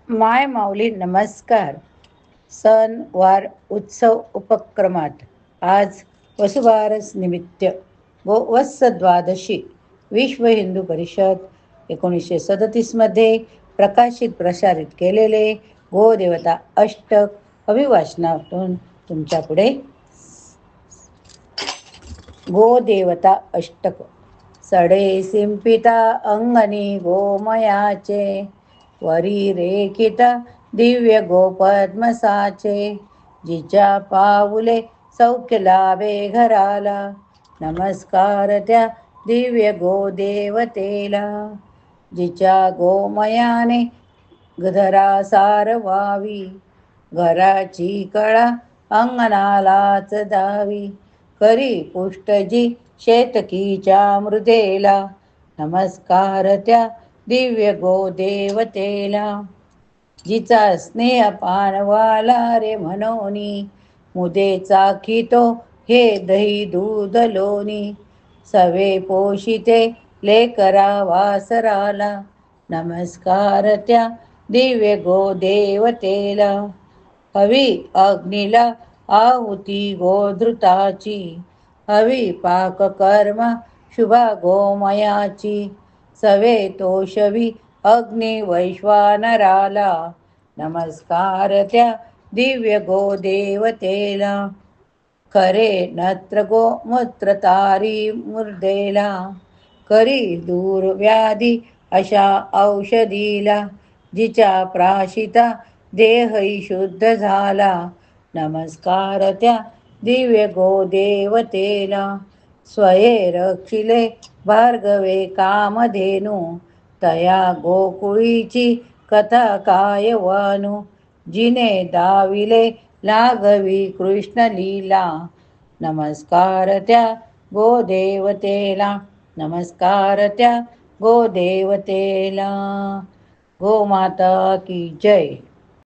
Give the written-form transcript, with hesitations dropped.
माय माऊली नमस्कार. सण वार उत्सव उपक्रमात आज वसुबारस निमित्त वत्स द्वादशी विश्व हिंदू परिषद 1937 मध्ये प्रकाशित प्रसारित केलेले गोदेवता अष्टक अभिवाचनातून तुमच्या पुढे गोदेवता अष्टक. सडे सिंपिता अंगणी गोमयाचे, वरी रेखित दिव्य गोपद्मसाचे, जिच्या पाऊले सौख्य लाभे घराला, नमस्कार त्या दिव्य गोदेवतेला. जिच्या गोमयाने गधरा सारवावी, घराची कळा अंगणालाच दावी, करी पुष्टजी शेतकीच्या मृदेला, नमस्कार त्या दिव्य गोदेवतेला. जिचा स्नेह पानवाला रे मनोनी, मुदे चाखितो हे दही दूध लोणी, सवे पोषिते लेकरा वासराला, नमस्कार त्या दिव्य गोदेवतेला. हवी अग्नीला आहुती गोधृताची, हवी पाककर्म शुभा गोमयाची, सवे तोषवी अग्नी वैश्वानराला, नमस्कार त्या दिव्य गोदेवतेला. खरे नत्र गोमूत्र तारी मुर्देला, करी दूर व्याधी अशा औषधीला, जिच्या प्राशिता देहही शुद्ध झाला, नमस्कार त्या दिव्य गोदेवतेला. स्वये रक्षिले भार्गवे कामधेनू, तया गोकुळीची कथा काय वानू, जिने दाविले लाघवी कृष्ण लीला, नमस्कार त्या गोदेवतेला. नमस्कार त्या गोदेवतेला. गोमाता की जय.